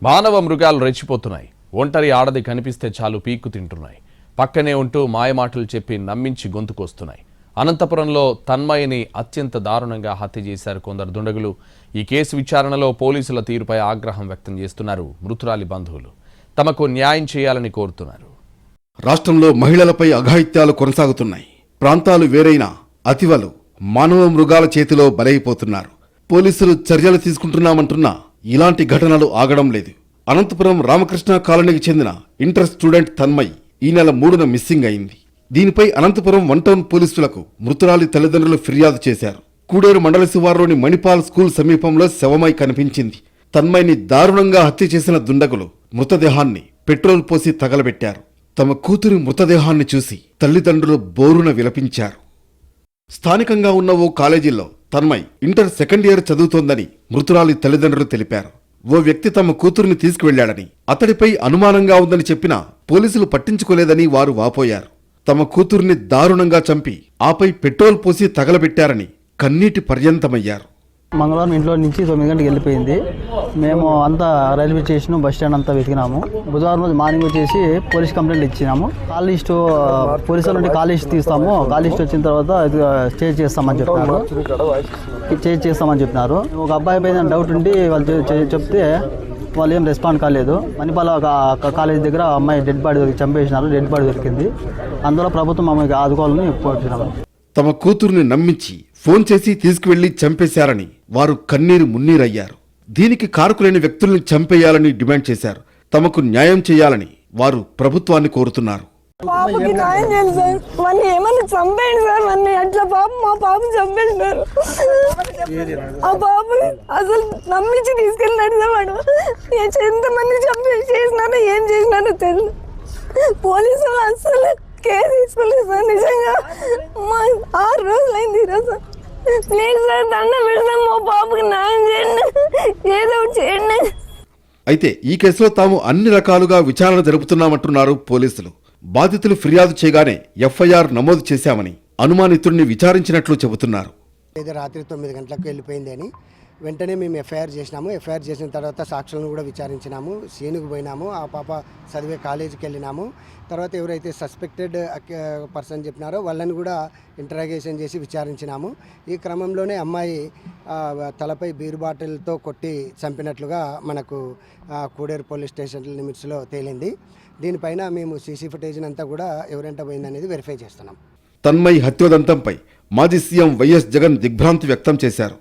మానవ మృగాలు రెచ్చిపోతున్నాయి. ఒంటరి ఆడది కనిపిస్తే చాలు పీక్కు తింటున్నాయి. పక్కనే ఉంటూ మాయమాటలు చెప్పి నమ్మించి గొంతుకొస్తున్నాయి. అనంతపురంలో తన్మయిని అత్యంత దారుణంగా హత్య చేశారు కొందరు దుండగులు. ఈ కేసు విచారణలో పోలీసుల తీరుపై ఆగ్రహం వ్యక్తం చేస్తున్నారు మృతురాలి బంధువులు. తమకు న్యాయం చేయాలని కోరుతున్నారు. రాష్ట్రంలో మహిళలపై అఘాయిత్యాలు కొనసాగుతున్నాయి. ప్రాంతాలు వేరైనా అతివలు మానవ మృగాల చేతిలో బలైపోతున్నారు. పోలీసులు చర్యలు తీసుకుంటున్నామంటున్నా ఇలాంటి ఘటనలు ఆగడం లేదు. అనంతపురం రామకృష్ణ కాలనీకి చెందిన ఇంటర్ స్టూడెంట్ తన్మయ్ ఈ నెల 3న మిస్సింగ్ అయింది. దీనిపై అనంతపురం 1 టౌన్ పోలీసులకు మృతురాలి తల్లిదండ్రులు ఫిర్యాదు చేశారు. కూడేరు మండల శివారులోని మణిపాల్ స్కూల్ సమీపంలో శవమై కనిపించింది. తన్మయ్ని దారుణంగా హత్య చేసిన దుండగులు మృతదేహాన్ని పెట్రోల్ పోసి తగలబెట్టారు. తమ కూతురి మృతదేహాన్ని చూసి తల్లిదండ్రులు బోరున విలపించారు. స్థానికంగా ఉన్న ఓ కాలేజీలో తన్మయ్ ఇంటర్ సెకండ్ ఇయర్ చదువుతోందని మృతురాలి తల్లిదండ్రులు తెలిపారు. ఓ వ్యక్తి తమ కూతురిని తీసుకువెళ్లాడని, అతడిపై అనుమానంగా ఉందని చెప్పినా పోలీసులు పట్టించుకోలేదని వారు వాపోయారు. తమ కూతురిని దారుణంగా చంపి ఆపై పెట్రోల్ పోసి తగలబెట్టారని కన్నీటి పర్యంతమయ్యారు. మంగళవారం ఇంట్లో నుంచి 9 గంటలకు వెళ్ళిపోయింది. మేము అంతా రైల్వే స్టేషన్ బస్ స్టాండ్ అంతా వెతికినాము. బుధవారం రోజు మార్నింగ్ వచ్చేసి పోలీస్ కంప్లైంట్ ఇచ్చినాము. కాల్ లిస్ట్ పోలీసుల నుండి కాల్ లిస్ట్ తీస్తాము. కాల్ లిస్ట్ వచ్చిన తర్వాత చేంజ్ చేస్తామని చెప్పినారు. ఒక అబ్బాయి పైన డౌట్ ఉండి వాళ్ళు చెప్తే వాళ్ళు ఏం రెస్పాండ్ కాలేదు. మణిపాల కాలేజ్ దగ్గర అమ్మాయి డెడ్ బాడీ చంపేసినారు. డెడ్ బాడీ దొరికింది. అందులో ప్రభుత్వం అమ్మాయికి ఆదుకోవాలని కోరుతున్నాము. తమ కూతుర్ని నమ్మించి ఫోన్ చేసి తీసుకువెళ్లి చంపేశారని వారు కన్నీరు మున్నీరయ్యారు. దీనికి కారకులైన వ్యక్తుల్ని చంపేయాలని డిమాండ్ చేశారు. తమకు న్యాయం చేయాలని వారు ప్రభుత్వాన్ని కోరుతున్నారు. పాపకి న్యాయం చేయాలి సార్. వాడిని ఏమన్నా చంపేయండి సార్. వాడిని అట్లా మా పాప చంపేయండి సార్. ఆ పాపని అసలు నమ్మించి తీసుకెళ్ళినాడు సార్. వాడు ఎంతమంది చేసినారో ఏం చేసినారో తెలియదు. పోలీసులు అసలు కేసు తీసుకోలేదు సార్. నిజంగా 6 రోజులైంది ఈరోజు. ప్లీజ్ సార్, దండం పెడతాం, మా పాపకి న్యాయం చేయండి, ఏదో ఒకటి చేయండి. అయితే ఈ కేసులో తాము అన్ని రకాలుగా విచారణ జరుపుతున్నామంటున్నారు పోలీసులు. బాధితులు ఫిర్యాదు చేయగానే ఎఫ్ఐఆర్ నమోదు చేశామని, అనుమానితుడిని విచారించినట్లు చెబుతున్నారు. రాత్రి 9 గంటలకు వెళ్ళిపోయింది అని వెంటనే మేము ఎఫ్ఐఆర్ చేసినాము. ఎఫ్ఐఆర్ చేసిన తర్వాత సాక్షులను కూడా విచారించినాము. సీనుకు పోయినాము. ఆ పాప చదివే కాలేజీకి వెళ్ళినాము. తర్వాత ఎవరైతే సస్పెక్టెడ్ పర్సన్ చెప్పినారో వాళ్ళని కూడా ఇంటరాగేషన్ చేసి విచారించినాము. ఈ క్రమంలోనే అమ్మాయి తలపై బీర్ బాటిల్తో కొట్టి చంపినట్లుగా మనకు కూడేరు పోలీస్ స్టేషన్ లిమిట్స్లో తేలింది. దీనిపైన మేము సీసీ ఫుటేజ్ అంతా కూడా ఎవరెంట పోయిందనేది వెరిఫై చేస్తున్నాం. తన్మయ్ హత్యోదంతంపై మాజీ సీఎం వైఎస్ జగన్ దిగ్భ్రాంతి వ్యక్తం చేశారు.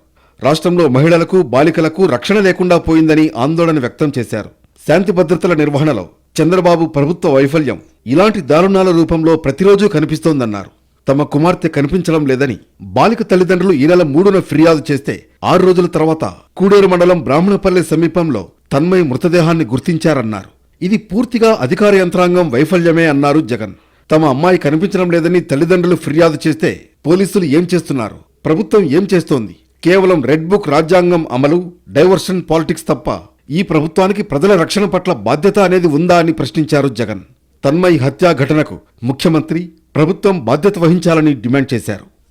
రాష్ట్రంలో మహిళలకు బాలికలకు రక్షణ లేకుండా పోయిందని ఆందోళన వ్యక్తం చేశారు. శాంతి భద్రతల నిర్వహణలో చంద్రబాబు ప్రభుత్వ వైఫల్యం ఇలాంటి దారుణాల రూపంలో ప్రతిరోజూ కనిపిస్తోందన్నారు. తమ కుమార్తె కనిపించడం లేదని బాలిక తల్లిదండ్రులు ఈ నెల 3న ఫిర్యాదు చేస్తే 6 రోజుల తర్వాత కూడేరు మండలం బ్రాహ్మణపల్లి సమీపంలో తన్మయ్ మృతదేహాన్ని గుర్తించారన్నారు. ఇది పూర్తిగా అధికార యంత్రాంగం వైఫల్యమే అన్నారు జగన్. తమ అమ్మాయి కనిపించడం లేదని తల్లిదండ్రులు ఫిర్యాదు చేస్తే పోలీసులు ఏం చేస్తున్నారు? ప్రభుత్వం ఏం చేస్తోంది? కేవలం రెడ్ బుక్ రాజ్యాంగం అమలు, డైవర్షన్ పాలిటిక్స్ తప్ప ఈ ప్రభుత్వానికి ప్రజల రక్షణ పట్ల బాధ్యత అనేది ఉందా అని ప్రశ్నించారు జగన్. తన్మయ్ హత్యా ఘటనకు ముఖ్యమంత్రి, ప్రభుత్వం బాధ్యత వహించాలని డిమాండ్ చేశారు.